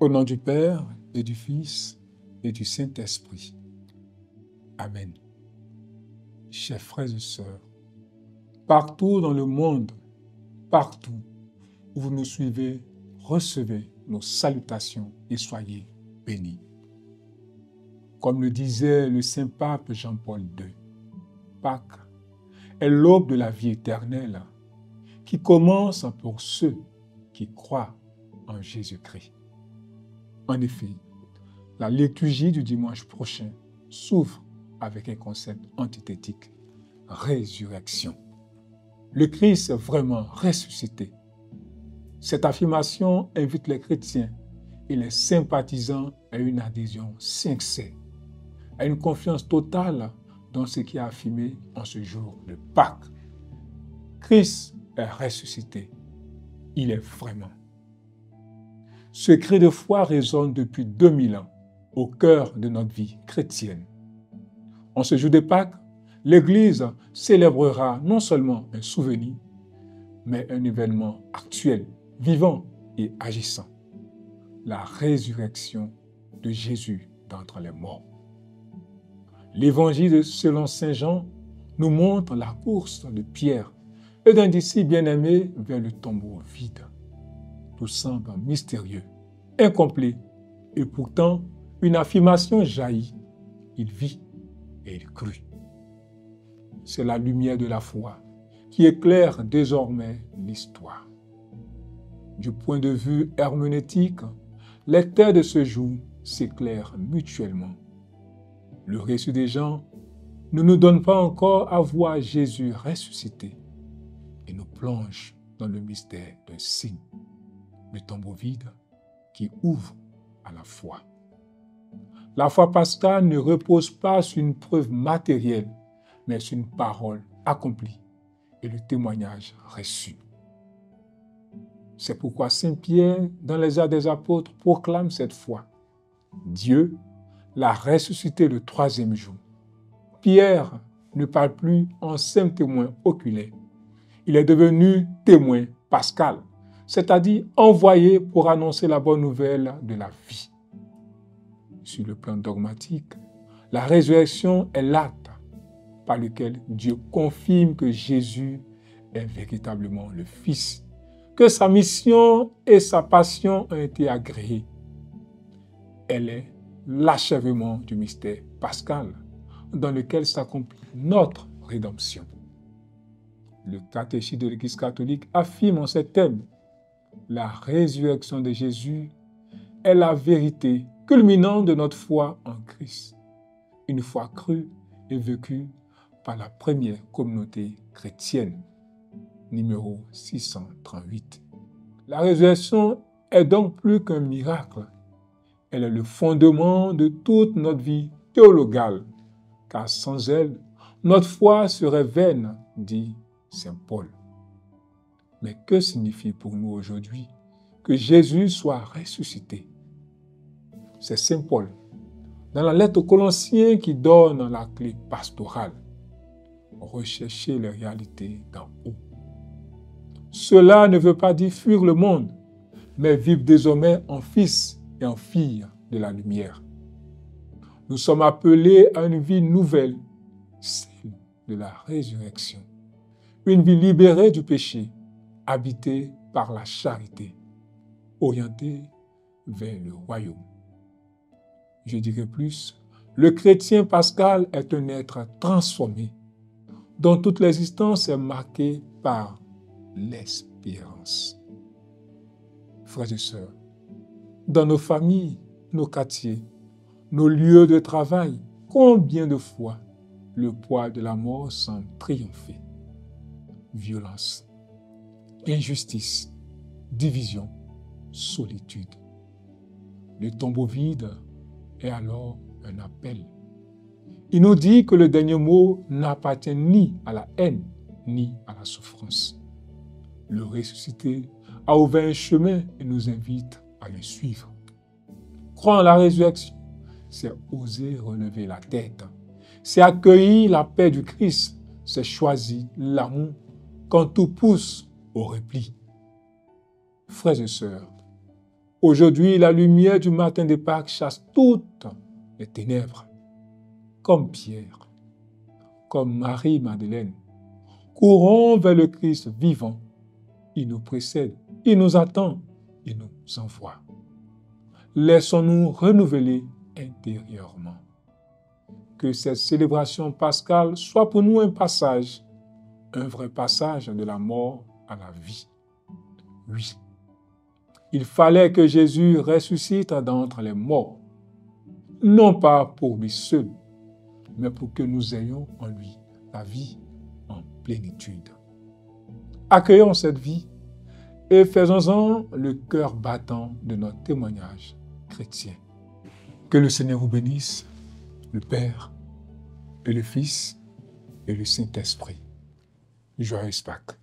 Au nom du Père et du Fils et du Saint-Esprit. Amen. Chers frères et sœurs, partout dans le monde, partout où vous nous suivez, recevez nos salutations et soyez bénis. Comme le disait le Saint-Pape Jean-Paul II, Pâques est l'aube de la vie éternelle qui commence pour ceux qui croient en Jésus-Christ. En effet, la liturgie du dimanche prochain s'ouvre avec un concept antithétique, résurrection. Le Christ est vraiment ressuscité. Cette affirmation invite les chrétiens et les sympathisants à une adhésion sincère, à une confiance totale dans ce qui est affirmé en ce jour de Pâques. Christ est ressuscité. Il est vraiment. Ce cri de foi résonne depuis 2000 ans au cœur de notre vie chrétienne. En ce jour de Pâques, l'Église célébrera non seulement un souvenir, mais un événement actuel, vivant et agissant. La résurrection de Jésus d'entre les morts. L'Évangile selon saint Jean nous montre la course de Pierre et d'un disciple bien-aimé vers le tombeau vide. Tout semble mystérieux, incomplet, et pourtant une affirmation jaillit. Il vit et il crut. C'est la lumière de la foi qui éclaire désormais l'histoire. Du point de vue herméneutique, les terres de ce jour s'éclairent mutuellement. Le récit des Jean ne nous donne pas encore à voir Jésus ressuscité et nous plonge dans le mystère d'un signe, le tombeau vide qui ouvre à la foi. La foi pascale ne repose pas sur une preuve matérielle, mais sur une parole accomplie et le témoignage reçu. C'est pourquoi Saint Pierre, dans les Actes des Apôtres, proclame cette foi. Dieu l'a ressuscité le 3e jour. Pierre ne parle plus en simple témoin oculaire. Il est devenu témoin pascal, c'est-à-dire envoyé pour annoncer la bonne nouvelle de la vie. Sur le plan dogmatique, la résurrection est l'acte par lequel Dieu confirme que Jésus est véritablement le Fils, que sa mission et sa passion ont été agréées. Elle est l'achèvement du mystère pascal dans lequel s'accomplit notre rédemption. Le catéchisme de l'Église catholique affirme en ces termes: la résurrection de Jésus est la vérité culminante de notre foi en Christ, une foi crue et vécue par la première communauté chrétienne, numéro 638. La résurrection est donc plus qu'un miracle. Elle est le fondement de toute notre vie théologale, car sans elle, notre foi serait vaine, dit saint Paul. Mais que signifie pour nous aujourd'hui que Jésus soit ressuscité? C'est saint Paul, dans la lettre aux Colossiens, qui donne la clé pastorale. Rechercher les réalités d'en haut. Cela ne veut pas dire fuir le monde, mais vivre désormais en fils et en filles de la lumière. Nous sommes appelés à une vie nouvelle, celle de la résurrection. Une vie libérée du péché, habitée par la charité, orientée vers le royaume. Je dirais plus, le chrétien pascal est un être transformé, dont toute l'existence est marquée par l'espérance. Frères et sœurs, dans nos familles, nos quartiers, nos lieux de travail, combien de fois le poids de la mort semble triompher? Violence, injustice, division, solitude. Le tombeau vide est alors un appel. Il nous dit que le dernier mot n'appartient ni à la haine, ni à la souffrance. Le ressuscité a ouvert un chemin et nous invite à le suivre. Croire en la résurrection, c'est oser relever la tête. C'est accueillir la paix du Christ. C'est choisir l'amour quand tout pousse au repli. Frères et sœurs, Aujourd'hui, la lumière du matin de Pâques chasse toutes les ténèbres. Comme Pierre, comme Marie-Madeleine, courons vers le Christ vivant. Il nous précède, il nous attend, il nous envoie. Laissons-nous renouveler intérieurement. Que cette célébration pascale soit pour nous un passage, un vrai passage de la mort à la vie. Oui, il fallait que Jésus ressuscite d'entre les morts, non pas pour lui seul, mais pour que nous ayons en lui la vie en plénitude. Accueillons cette vie et faisons-en le cœur battant de notre témoignage chrétien. Que le Seigneur vous bénisse, le Père et le Fils et le Saint-Esprit. Joyeuse Pâques.